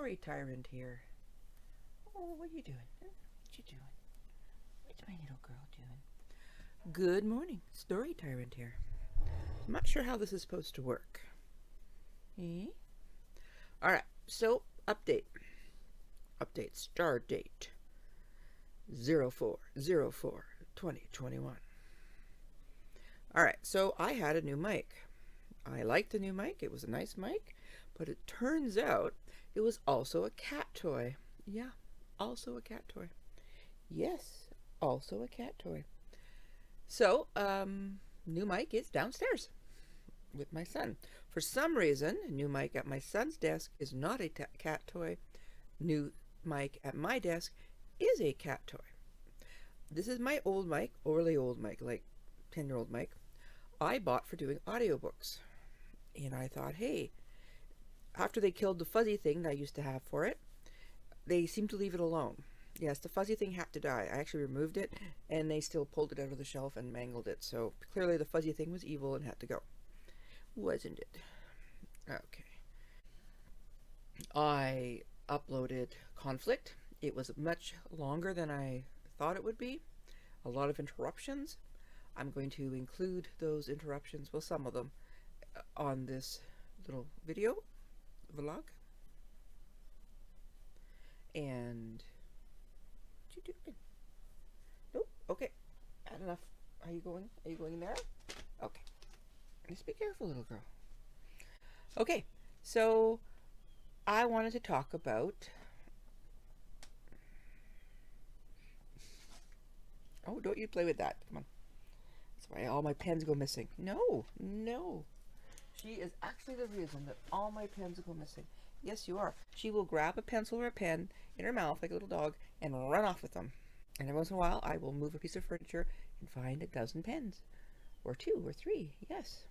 Story Tyrant here. Oh, what are you doing? What you doing? What's my little girl doing? Good morning, Story Tyrant here. I'm not sure how this is supposed to work. Alright, so update. Update start date 04/04/2021. Alright, so I had a new mic. I liked the new mic. It was a nice mic, but it turns out it was also a cat toy. Yeah, also a cat toy. Yes, also a cat toy. So, new mic is downstairs with my son. For some reason, new mic at my son's desk is not a cat toy. New mic at my desk is a cat toy. This is my old mic, really old mic, like 10-year-old mic, I bought for doing audiobooks. And I thought, hey, after they killed the fuzzy thing that I used to have for it, they seemed to leave it alone. Yes, the fuzzy thing had to die. I actually removed it, and they still pulled it out of the shelf and mangled it. So clearly the fuzzy thing was evil and had to go. Wasn't it? Okay. I uploaded Conflict. It was much longer than I thought it would be. A lot of interruptions. I'm going to include those interruptions, well, some of them, on this little video vlog. And what you doing? Nope. Okay. Not enough. Are you going? Are you going there? Okay. Just be careful, little girl. Okay. So I wanted to talk about. Oh, don't you play with that. Come on. That's why all my pens go missing. No, no. She is actually the reason that all my pens go missing. Yes, you are. She will grab a pencil or a pen in her mouth like a little dog and run off with them. And every once in a while, I will move a piece of furniture and find a dozen pens. Or 2 or 3, yes.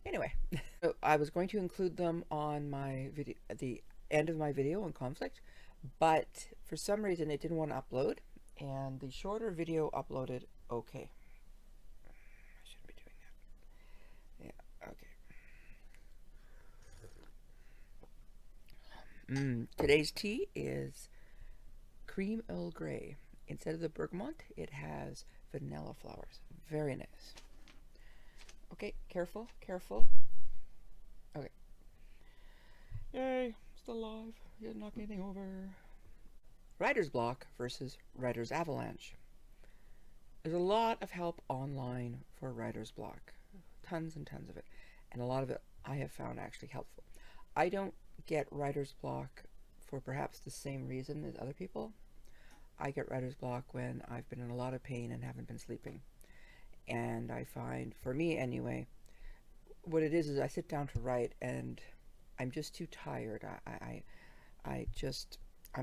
Anyway, so I was going to include them on my video, at the end of my video on Conflict, but for some reason it didn't want to upload, and the shorter video uploaded okay. I shouldn't be doing that. Yeah, okay. Today's tea is cream Earl Grey. Instead of the bergamot, it has vanilla flowers. Very nice. Okay, careful, careful. Okay. Yay, still alive. He didn't knock anything over. Writer's block versus writer's avalanche. There's a lot of help online for writer's block. Tons and tons of it. And a lot of it I have found actually helpful. I don't get writer's block for perhaps the same reason as other people. I get writer's block when I've been in a lot of pain and haven't been sleeping. And I find, for me anyway, what it is I sit down to write and I'm just too tired. I'm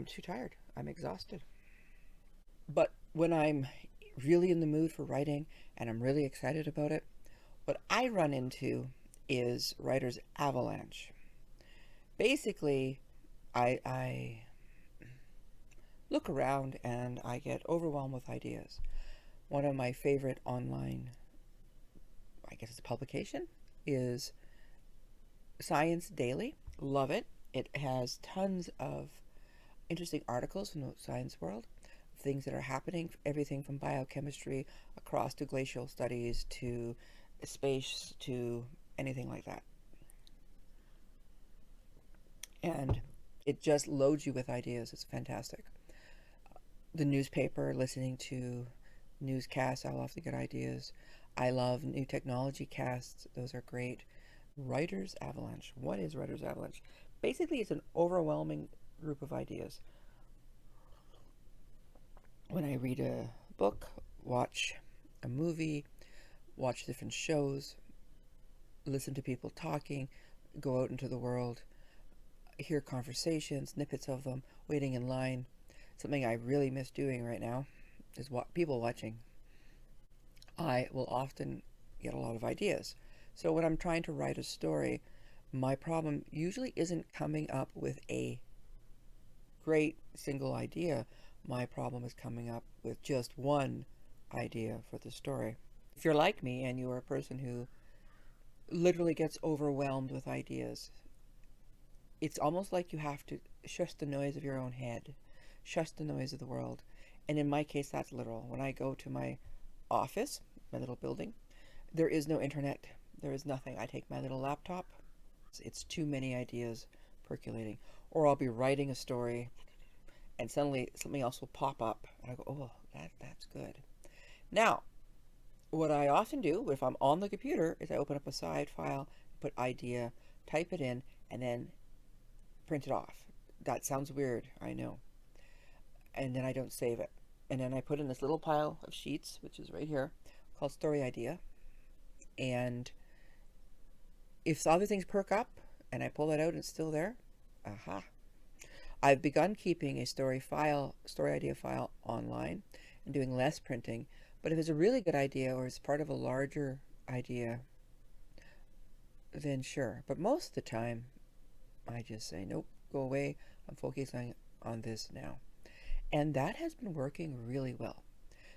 too tired. I'm exhausted. But when I'm really in the mood for writing and I'm really excited about it, what I run into is writer's avalanche. Basically, I look around and I get overwhelmed with ideas. One of my favorite online, I guess it's a publication, is Science Daily. Love it. It has tons of interesting articles from the science world, things that are happening, everything from biochemistry across to glacial studies to space to anything like that. And it just loads you with ideas. It's fantastic. The newspaper, listening to newscasts, I'll often get ideas. I love new technology casts. Those are great. Writer's avalanche. What is writer's avalanche? Basically, it's an overwhelming group of ideas. When I read a book, watch a movie, watch different shows, listen to people talking, go out into the world, hear conversations, snippets of them, waiting in line. Something I really miss doing right now is people watching. I will often get a lot of ideas. So when I'm trying to write a story, my problem usually isn't coming up with a great single idea. My problem is coming up with just one idea for the story. If you're like me and you are a person who literally gets overwhelmed with ideas, it's almost like you have to shush the noise of your own head, shush the noise of the world. And in my case, that's literal. When I go to my office, my little building, there is no internet. There is nothing. I take my little laptop. It's too many ideas percolating. Or I'll be writing a story and suddenly something else will pop up and I go, oh, that's good. Now, what I often do if I'm on the computer is I open up a side file, put idea, type it in, and then print it off. That sounds weird, I know. And then I don't save it. And then I put in this little pile of sheets, which is right here, called story idea. And if the other things perk up and I pull it out and it's still there, aha. I've begun keeping a story idea file online and doing less printing. But if it's a really good idea or it's part of a larger idea, then sure. But most of the time, I just say, nope, go away. I'm focusing on this now. And that has been working really well.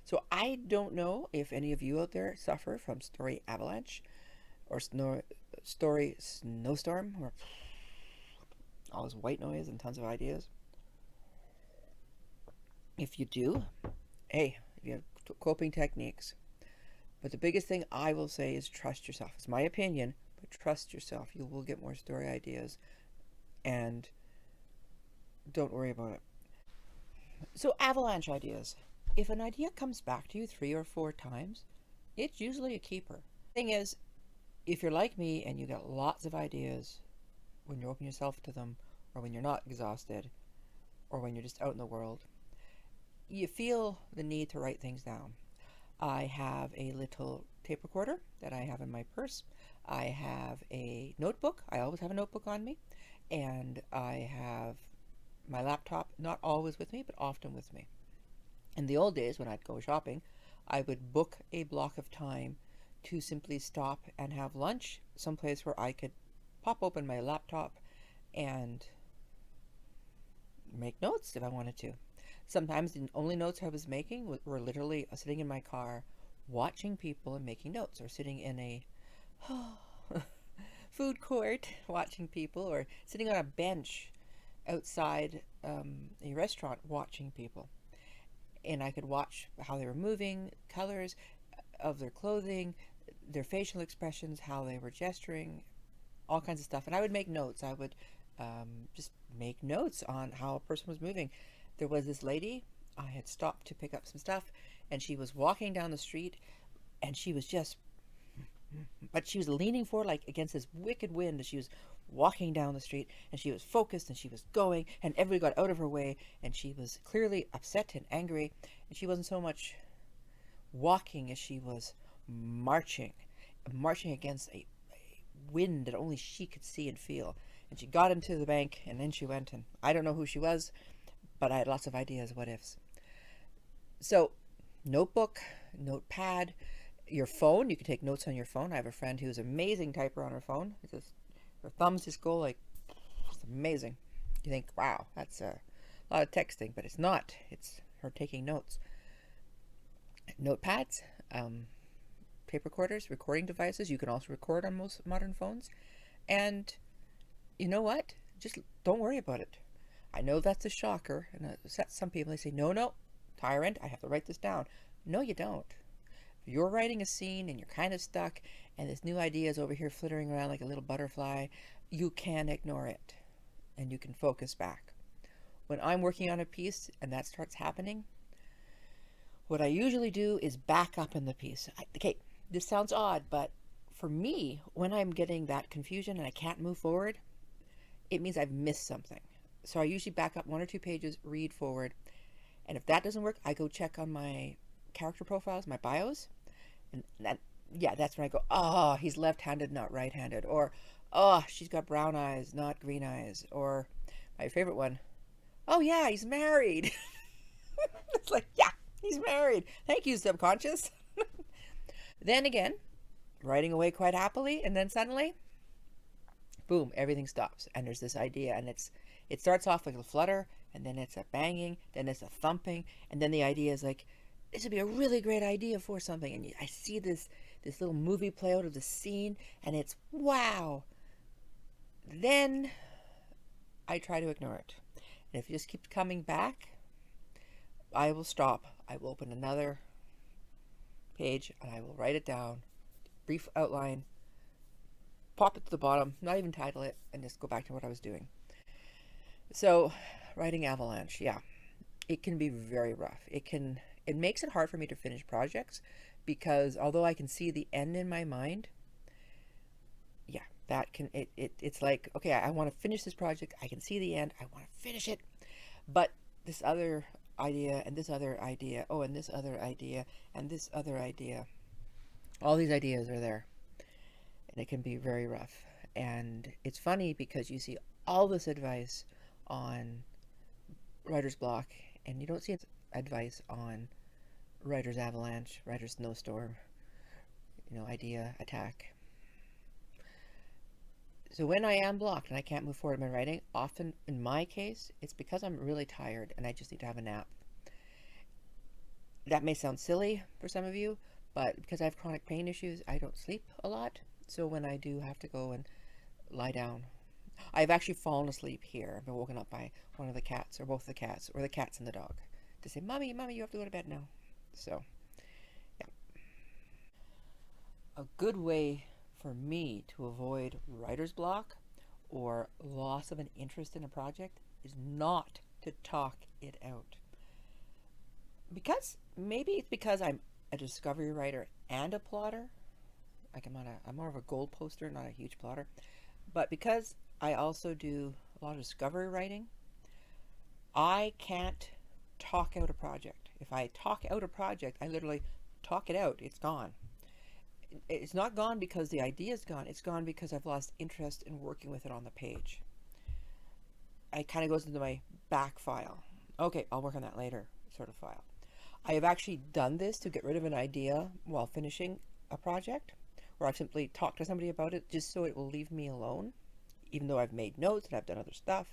So I don't know if any of you out there suffer from story avalanche or story snowstorm or all this white noise and tons of ideas. If you do, hey, if you have coping techniques. But the biggest thing I will say is trust yourself. It's my opinion, but trust yourself. You will get more story ideas and don't worry about it. So avalanche ideas. If an idea comes back to you 3 or 4 times, it's usually a keeper. Thing is, if you're like me and you get lots of ideas when you open yourself to them, or when you're not exhausted, or when you're just out in the world, you feel the need to write things down. I have a little tape recorder that I have in my purse. I have a notebook. I always have a notebook on me. And I have my laptop, not always with me, but often with me. In the old days, when I'd go shopping, I would book a block of time to simply stop and have lunch someplace where I could pop open my laptop and make notes if I wanted to. Sometimes the only notes I was making were literally sitting in my car watching people and making notes, or sitting in a food court watching people, or sitting on a bench outside a restaurant watching people. And I could watch how they were moving, colors of their clothing, their facial expressions, how they were gesturing, all kinds of stuff. And I would make notes. I would just make notes on how a person was moving. There was this lady, I had stopped to pick up some stuff, and she was walking down the street, and she was leaning forward like against this wicked wind as she was walking down the street, and she was focused, and she was going, and everybody got out of her way, and she was clearly upset and angry, and she wasn't so much walking as she was marching against a wind that only she could see and feel. And she got into the bank, and then she went, and I don't know who she was, but I had lots of ideas, what ifs. So, notebook, notepad, your phone, you can take notes on your phone. I have a friend who's an amazing typer on her phone. Her thumbs just go like, it's amazing. You think, wow, that's a lot of texting, but it's not. It's her taking notes. Notepads, tape recorders, recording devices. You can also record on most modern phones. And you know what? Just don't worry about it. I know that's a shocker, and it upsets some people. They say, no, tyrant, I have to write this down. No, you don't. If you're writing a scene and you're kind of stuck, and this new idea is over here flittering around like a little butterfly, you can ignore it, and you can focus back. When I'm working on a piece and that starts happening, what I usually do is back up in the piece. Okay, this sounds odd, but for me, when I'm getting that confusion and I can't move forward, it means I've missed something. So I usually back up 1 or 2 pages, read forward. And if that doesn't work, I go check on my character profiles, my bios. And that's when I go, oh, he's left-handed, not right-handed. Or, oh, she's got brown eyes, not green eyes. Or my favorite one, oh, yeah, he's married. It's like, yeah, he's married. Thank you, subconscious. Then again, writing away quite happily, and then suddenly, boom, everything stops. And there's this idea, and it starts off like a flutter, and then it's a banging, then it's a thumping, and then the idea is like, this would be a really great idea for something. And I see this little movie play out of the scene, and it's wow. Then I try to ignore it. And if it just keeps coming back, I will stop. I will open another page and I will write it down, brief outline, pop it to the bottom, not even title it, and just go back to what I was doing. So, writing Avalanche, yeah, it can be very rough. It makes it hard for me to finish projects because although I can see the end in my mind, yeah, it's like, okay, I want to finish this project. I can see the end. I want to finish it. But this other idea and this other idea, oh, and this other idea and this other idea, all these ideas are there. And it can be very rough. And it's funny because you see all this advice on writer's block and you don't see advice on writer's avalanche, writer's snowstorm, idea attack. So when I am blocked and I can't move forward in my writing, often in my case, it's because I'm really tired and I just need to have a nap. That may sound silly for some of you, but because I have chronic pain issues, I don't sleep a lot. So when I do have to go and lie down, I've actually fallen asleep here. I've been woken up by one of the cats or both the cats or the cats and the dog to say, Mommy, you have to go to bed now. So, yeah. A good way for me to avoid writer's block or loss of an interest in a project is not to talk it out. Maybe it's because I'm a discovery writer and a plotter. Like I'm more of a goal poster, not a huge plotter. But because I also do a lot of discovery writing, I can't talk out a project. If I talk out a project, I literally talk it out. It's gone. It's not gone because the idea is gone. It's gone because I've lost interest in working with it on the page. It kind of goes into my back file. Okay, I'll work on that later sort of file. I have actually done this to get rid of an idea while finishing a project, where I've simply talked to somebody about it just so it will leave me alone, even though I've made notes and I've done other stuff.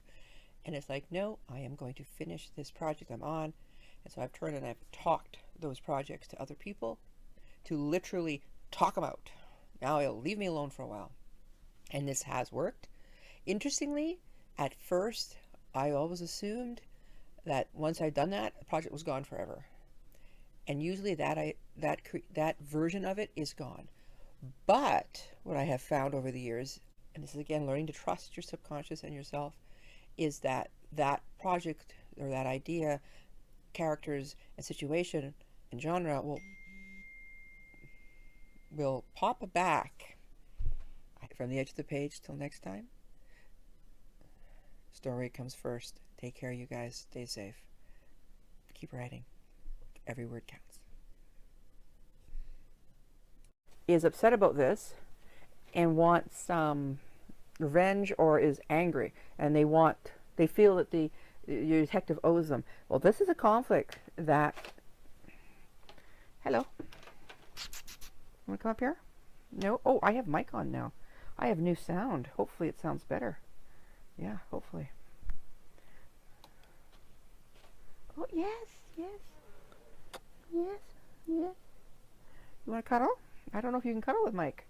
And it's like, no, I am going to finish this project I'm on. And so I've turned and I've talked those projects to other people to literally talk them out. Now it'll leave me alone for a while. And this has worked. Interestingly, at first, I always assumed that once I'd done that, the project was gone forever. And usually that version of it is gone. But what I have found over the years, and this is again learning to trust your subconscious and yourself, is that project or that idea, characters and situation and genre will pop back from the edge of the page. Till next time, story comes first. Take care, you guys. Stay safe. Keep writing. Every word counts. Is upset about this and wants revenge or is angry, and they feel that your detective owes them. Well, this is a conflict that. Hello. Want to come up here? No? Oh, I have mic on now. I have new sound. Hopefully it sounds better. Yeah, hopefully. Oh, yes. You want to cuddle? I don't know if you can cuddle with Mike.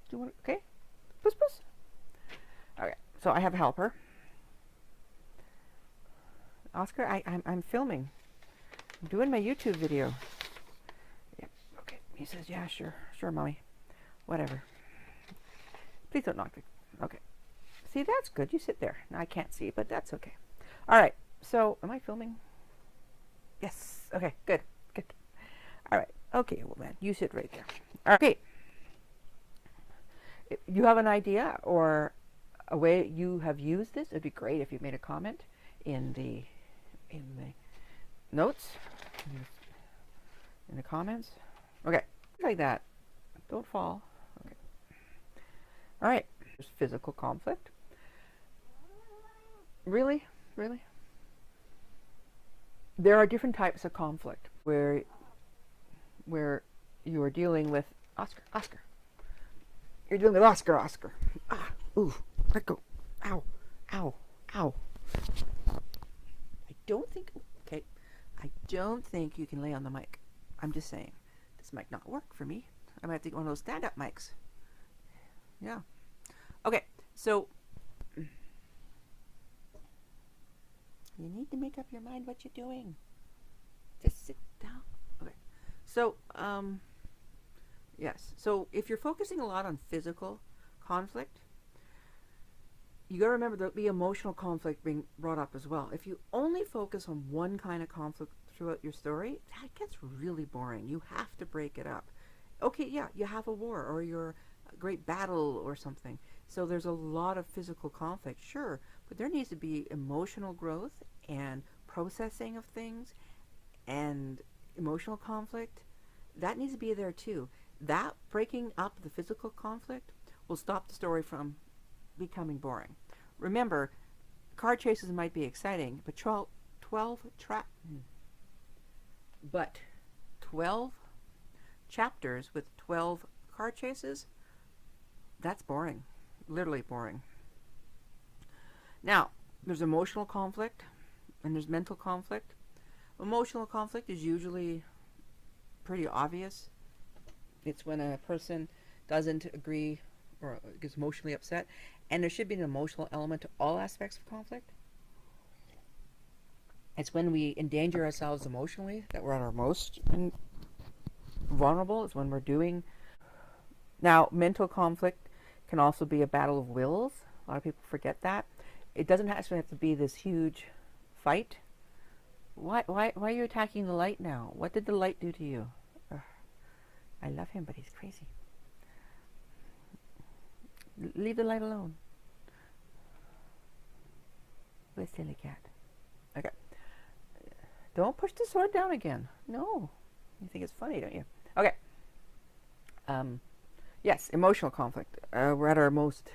Do you want? Okay. Puss. Okay. So I have a helper. Oscar, I'm filming. I'm doing my YouTube video. Yep. Okay. He says, yeah, sure, mommy. Whatever. Please don't knock the. Okay. See, that's good. You sit there. Now, I can't see, but that's okay. All right. So, am I filming? Yes. Okay. Good. All right. Okay, well, man, you sit right there. All right. Okay. If you have an idea or a way you have used this, it'd be great if you made a comment in the notes, in the comments. Okay. Like that. Don't fall. Okay. All right. There's physical conflict. Really? There are different types of conflict where you are dealing with Oscar. You're dealing with Oscar. Ah, ooh, let go. Ow. I don't think you can lay on the mic. I'm just saying, this might not work for me. I might have to get one of those stand-up mics. Yeah. Okay, So you need to make up your mind what you're doing. Just sit down. Okay. So, yes. So if you're focusing a lot on physical conflict, you got to remember there'll be emotional conflict being brought up as well. If you only focus on one kind of conflict throughout your story, that gets really boring. You have to break it up. Okay, yeah, you have a war or you're a great battle or something. So there's a lot of physical conflict, sure, but there needs to be emotional growth and processing of things and emotional conflict. That needs to be there too. That breaking up the physical conflict will stop the story from becoming boring. Remember, car chases might be exciting, but 12 chapters with 12 car chases, that's boring. Literally boring. Now, there's emotional conflict and there's mental conflict. Emotional conflict is usually pretty obvious. It's when a person doesn't agree or gets emotionally upset, and there should be an emotional element to all aspects of conflict. It's when we endanger ourselves emotionally that we're at our most vulnerable. It's when we're doing. Now, mental conflict can also be a battle of wills. A lot of people forget that. It doesn't actually have to be this huge fight. Why are you attacking the light now? What did the light do to you? Ugh, I love him, but he's crazy. Leave the light alone. What a silly cat. Okay. Don't push the sword down again. No. You think it's funny, don't you? Okay. Yes, emotional conflict. We're at our most